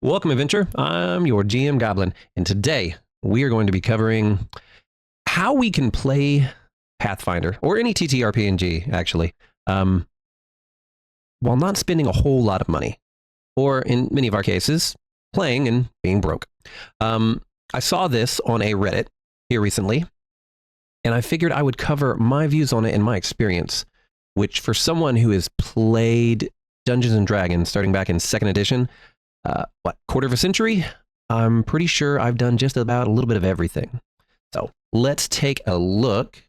Welcome, Adventure. I'm your GM Goblin, and today we are going to be covering how we can play Pathfinder or any TTRPG, actually, um, while not spending a whole lot of money, or in many of our cases, playing and being broke. I saw this on a Reddit here recently, and I figured I would cover my views on it and my experience, which for someone who has played Dungeons and Dragons starting back in second edition, quarter of a century? I'm pretty sure I've done just about a little bit of everything. So let's take a look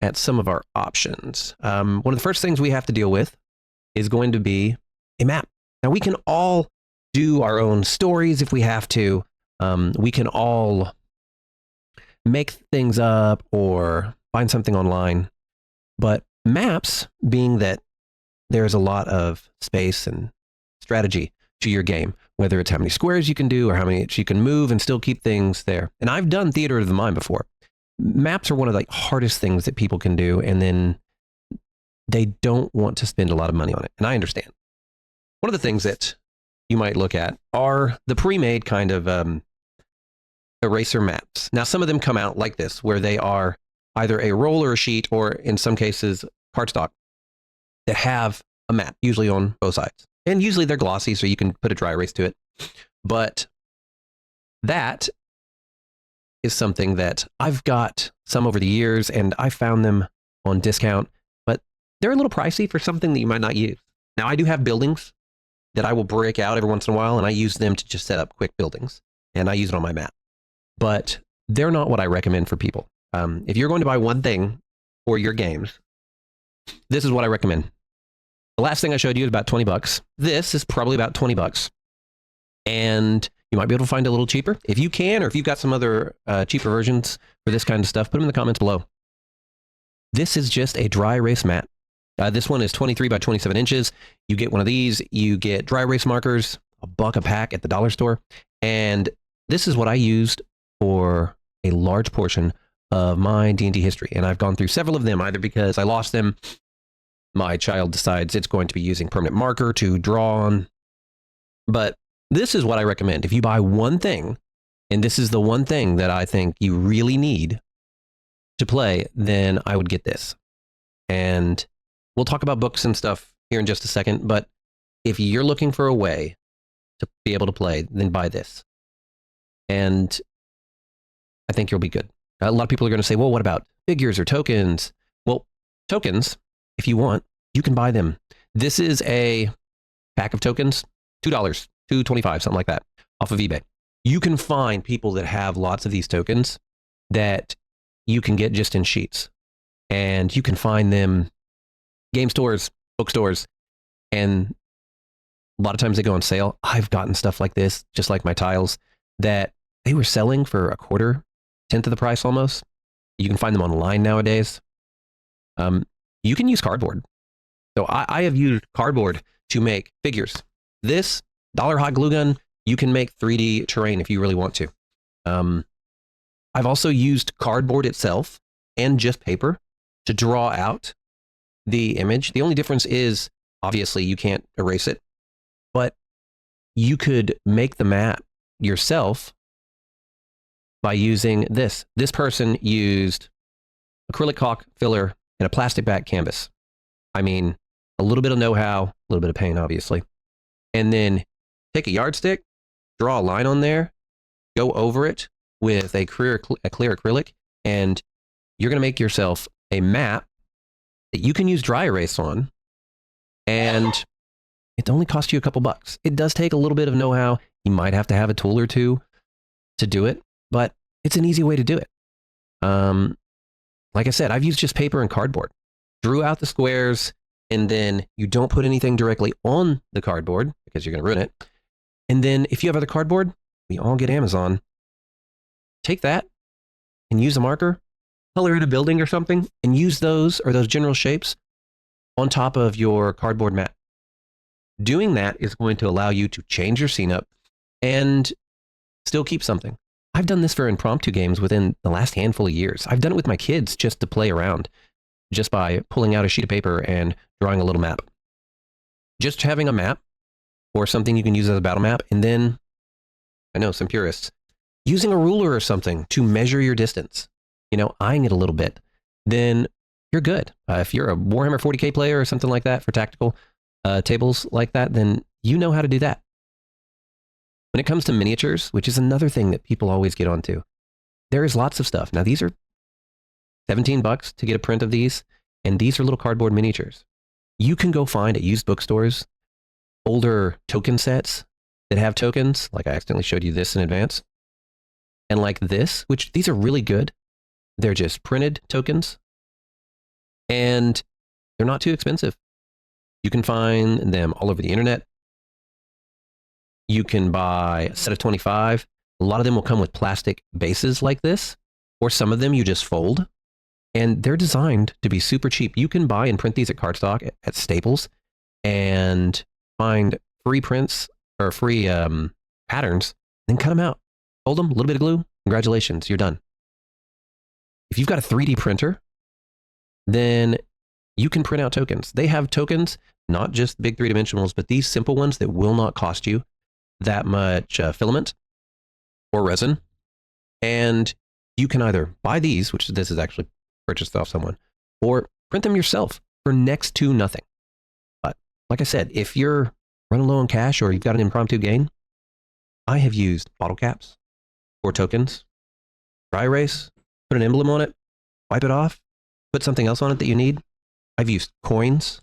at some of our options. One of the first things we have to deal with is going to be a map. Now, we can all do our own stories if we have to. We can all make things up or find something online. But maps, being that there's a lot of space and strategy to your game, whether it's how many squares you can do or how many you can move and still keep things there. And I've done Theater of the Mind before. Maps are one of the hardest things that people can do, and then they don't want to spend a lot of money on it. And I understand. One of the things that you might look at are the pre-made kind of eraser maps. Now, some of them come out like this, where they are either a roll or a sheet, or in some cases, cardstock, that have a map, usually on both sides. And usually they're glossy, so you can put a dry erase to it. But that is something that I've got some over the years, and I found them on discount, but they're a little pricey for something that you might not use. Now, I do have buildings that I will break out every once in a while, and I use them to just set up quick buildings, and I use it on my map. But they're not what I recommend for people. If you're going to buy one thing for your games, this is what I recommend. The last thing I showed you is about 20 bucks. This is probably about 20 bucks. And you might be able to find it a little cheaper. If you can, or if you've got some other cheaper versions for this kind of stuff, put them in the comments below. This is just a dry erase mat. This one is 23 by 27 inches. You get one of these. You get dry erase markers, $1 a pack at the dollar store. And this is what I used for a large portion of my D&D history. And I've gone through several of them, either because I lost them, my child decides it's going to be using permanent marker to draw on. But this is what I recommend. If you buy one thing, and this is the one thing that I think you really need to play, then I would get this. And we'll talk about books and stuff here in just a second, but if you're looking for a way to be able to play, then buy this. And I think you'll be good. A lot of people are going to say, well, what about figures or tokens? Well, tokens, if you want, you can buy them. This is a pack of tokens, $2, $2.25, something like that, off of eBay. You can find people that have lots of these tokens that you can get just in sheets. And you can find them game stores, bookstores, and a lot of times they go on sale. I've gotten stuff like this, just like my tiles, that they were selling for a quarter, tenth of the price almost. You can find them online nowadays. You can use cardboard. So I have used cardboard to make figures. This dollar hot glue gun, you can make 3D terrain if you really want to. I've also used cardboard itself and just paper to draw out the image. The only difference is, obviously, you can't erase it, but you could make the map yourself by using this. This person used acrylic caulk filler and a plastic back canvas. I mean, a little bit of know-how, a little bit of pain, obviously. And then take a yardstick, draw a line on there, go over it with a clear acrylic, and you're going to make yourself a map that you can use dry erase on, and it only costs you a couple bucks. It does take a little bit of know-how. You might have to have a tool or two to do it, but it's an easy way to do it. Like I said, I've used just paper and cardboard. Drew out the squares, and then you don't put anything directly on the cardboard because you're going to ruin it. And then if you have other cardboard, we all get Amazon. Take that and use a marker, color in a building or something, and use those or those general shapes on top of your cardboard map. Doing that is going to allow you to change your scene up and still keep something. I've done this for impromptu games within the last handful of years. I've done it with my kids just to play around, just by pulling out a sheet of paper and drawing a little map. Just having a map or something you can use as a battle map. And then, I know some purists, using a ruler or something to measure your distance, eyeing it a little bit, then you're good. If you're a Warhammer 40K player or something like that for tactical tables like that, then you know how to do that. When it comes to miniatures, which is another thing that people always get onto, there is lots of stuff. Now, these are $17 to get a print of these, and these are little cardboard miniatures. You can go find at used bookstores older token sets that have tokens, like I accidentally showed you this in advance, and like this, which these are really good. They're just printed tokens, and they're not too expensive. You can find them all over the internet. You can buy a set of 25. A lot of them will come with plastic bases like this, or some of them you just fold, and they're designed to be super cheap. You can buy and print these at cardstock at Staples and find free prints or free patterns, then cut them out. Fold them, a little bit of glue, congratulations, you're done. If you've got a 3D printer, then you can print out tokens. They have tokens, not just big three-dimensionals, but these simple ones that will not cost you that much filament or resin. And you can either buy these, which this is actually purchased off someone, or print them yourself for next to nothing. But like I said, if you're running low on cash or you've got an impromptu gain, I have used bottle caps or tokens, dry erase, put an emblem on it, wipe it off, put something else on it that you need. I've used coins,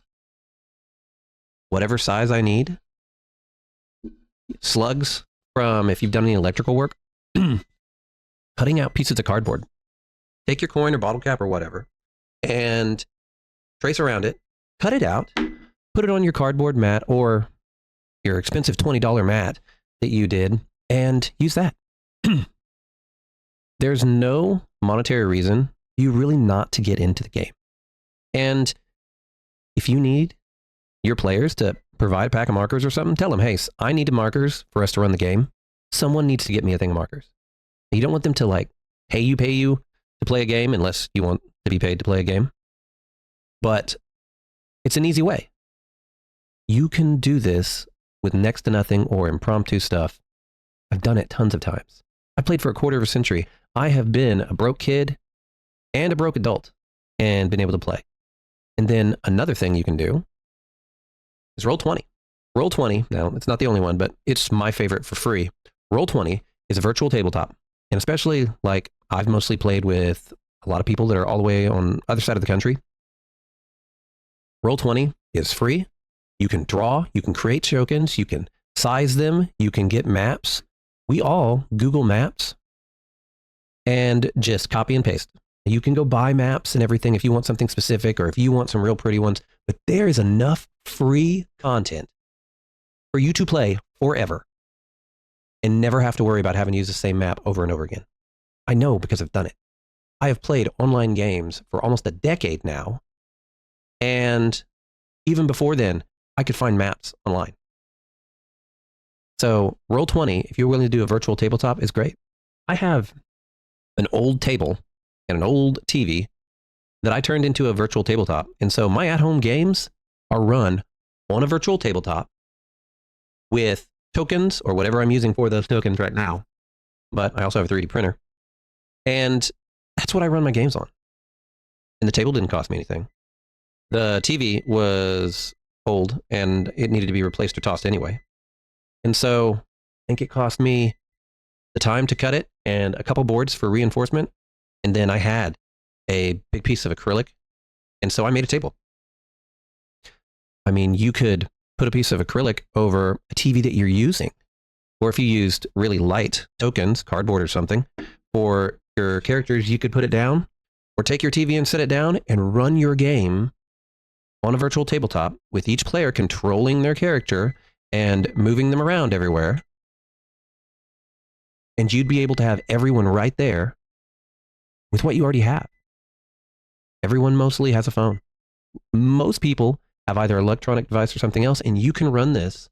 whatever size I need, slugs from if you've done any electrical work, cutting out pieces of cardboard. Take your coin or bottle cap or whatever and trace around it, cut it out, put it on your cardboard mat or your expensive $20 mat that you did, and use that. There's no monetary reason for you really not to get into the game. And if you need your players to provide a pack of markers or something, tell them, hey, I need markers for us to run the game. Someone needs to get me a thing of markers. You don't want them to like pay you to play a game unless you want to be paid to play a game. But it's an easy way. You can do this with next to nothing or impromptu stuff. I've done it tons of times. I played for a quarter of a century. I have been a broke kid and a broke adult and been able to play. And then another thing you can do is Roll20. Roll20, now it's not the only one, but it's my favorite for free. Roll20 is a virtual tabletop. And especially like I've mostly played with a lot of people that are all the way on the other side of the country. Roll20 is free. You can draw, you can create tokens, you can size them, you can get maps. We all Google Maps and just copy and paste. You can go buy maps and everything if you want something specific or if you want some real pretty ones, but there is enough free content for you to play forever and never have to worry about having to use the same map over and over again. I know because I've done it. I have played online games for almost a decade now, and even before then, I could find maps online. So Roll20, if you're willing to do a virtual tabletop, is great. I have an old table and an old TV that I turned into a virtual tabletop. And so my at-home games are run on a virtual tabletop with tokens or whatever I'm using for those tokens right now. But I also have a 3D printer. And that's what I run my games on. And the table didn't cost me anything. The TV was old and it needed to be replaced or tossed anyway. And so I think it cost me the time to cut it and a couple boards for reinforcement. And then I had a big piece of acrylic. And so I made a table. I mean, you could put a piece of acrylic over a TV that you're using. Or if you used really light tokens, cardboard or something, for your characters, you could put it down or take your TV and set it down and run your game on a virtual tabletop with each player controlling their character and moving them around everywhere. And you'd be able to have everyone right there with what you already have. Everyone mostly has a phone. Most people have either an electronic device or something else, and you can run this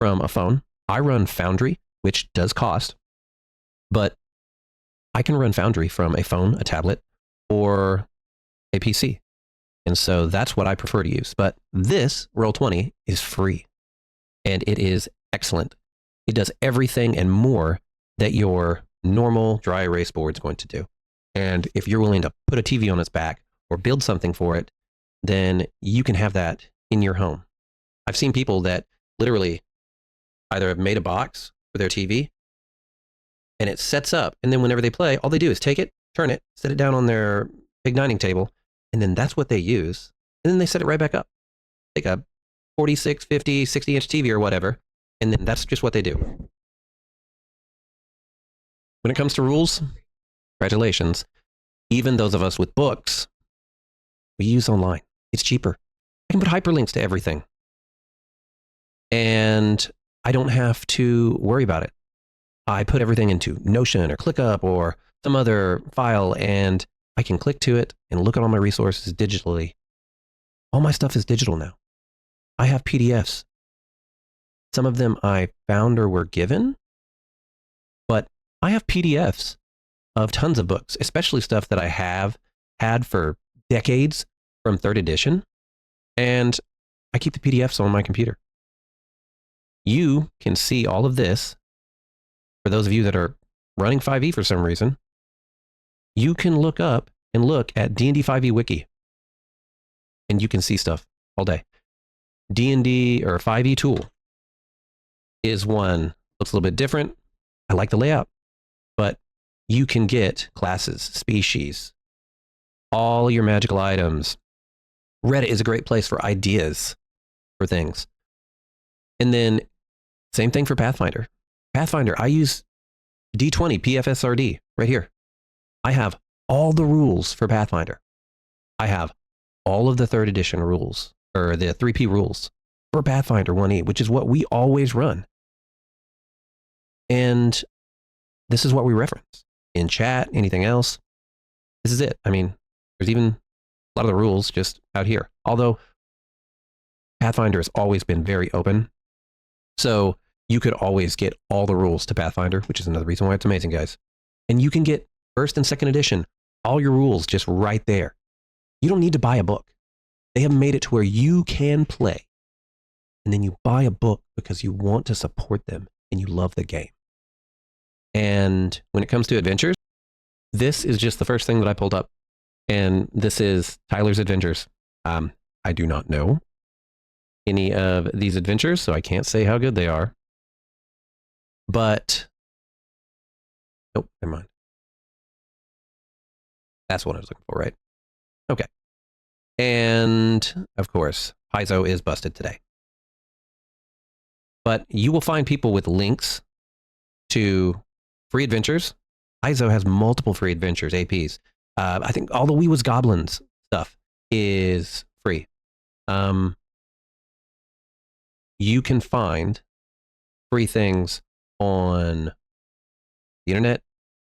from a phone. I run Foundry, which does cost, but I can run Foundry from a phone, a tablet, or a PC. And so that's what I prefer to use. But this, Roll20, is free. And it is excellent. It does everything and more that your normal dry erase board is going to do. And if you're willing to put a TV on its back or build something for it, then you can have that in your home. I've seen people that literally either have made a box for their TV and it sets up, and then whenever they play, all they do is take it, turn it, set it down on their big dining table, and then that's what they use. And then they set it right back up. Take a 46, 50, 60-inch TV or whatever, and then that's just what they do. When it comes to rules, congratulations. Even those of us with books, we use online. It's cheaper. I can put hyperlinks to everything. And I don't have to worry about it. I put everything into Notion or ClickUp or some other file, and I can click to it and look at all my resources digitally. All my stuff is digital now. I have PDFs. Some of them I found or were given, but I have PDFs of tons of books, especially stuff that I have had for decades from 3rd edition, and I keep the PDFs on my computer. You can see all of this. For those of you that are running 5e for some reason, you can look up and look at D&D 5e Wiki, and you can see stuff all day. D&D or 5e Tool is one. Looks a little bit different. I like the layout, but you can get classes, species, all your magical items. Reddit is a great place for ideas for things. And then same thing for Pathfinder. Pathfinder, I use D20 PFSRD right here. I have all the rules for Pathfinder. I have all of the 3rd edition rules, or the 3P rules for Pathfinder 1E, which is what we always run. And this is what we reference in chat, anything else. This is it. I mean, there's even a lot of the rules just out here. Although Pathfinder has always been very open. So you could always get all the rules to Pathfinder, which is another reason why it's amazing, guys. And you can get 1st and 2nd edition, all your rules just right there. You don't need to buy a book. They have made it to where you can play. And then you buy a book because you want to support them and you love the game. And when it comes to adventures, this is just the first thing that I pulled up. And this is Tyler's Adventures. I do not know any of these adventures, so I can't say how good they are. But, nope, never mind. That's what I was looking for, right? Okay. And, of course, Paizo is busted today. But you will find people with links to free adventures. Paizo has multiple free adventures, APs. I think all the We Was Goblins stuff is free. You can find free things on the internet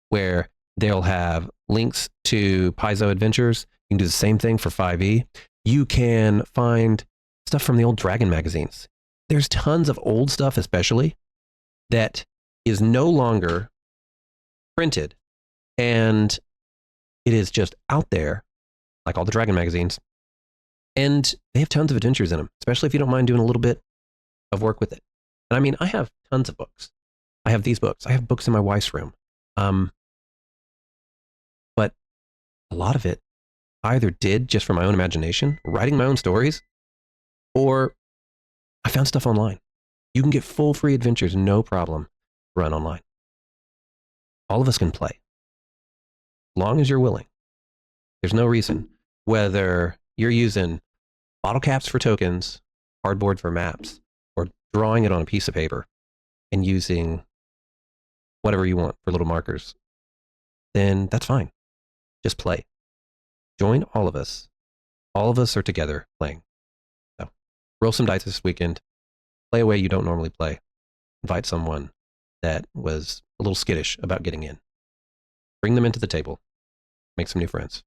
where they'll have links to Paizo Adventures. You can do the same thing for 5e. You can find stuff from the old Dragon magazines. There's tons of old stuff, especially, that is no longer printed. And it is just out there, like all the Dragon magazines. And they have tons of adventures in them, especially if you don't mind doing a little bit of work with it. And I mean, I have tons of books. I have these books. I have books in my wife's room. But a lot of it I either did just from my own imagination, writing my own stories, or I found stuff online. You can get full free adventures, no problem, run online. All of us can play, as long as you're willing. There's no reason, whether you're using bottle caps for tokens, cardboard for maps, or drawing it on a piece of paper and using whatever you want for little markers, then that's fine. Just play. Join all of us. All of us are together playing. So roll some dice this weekend. Play a way you don't normally play. Invite someone that was a little skittish about getting in. Bring them into the table. Make some new friends.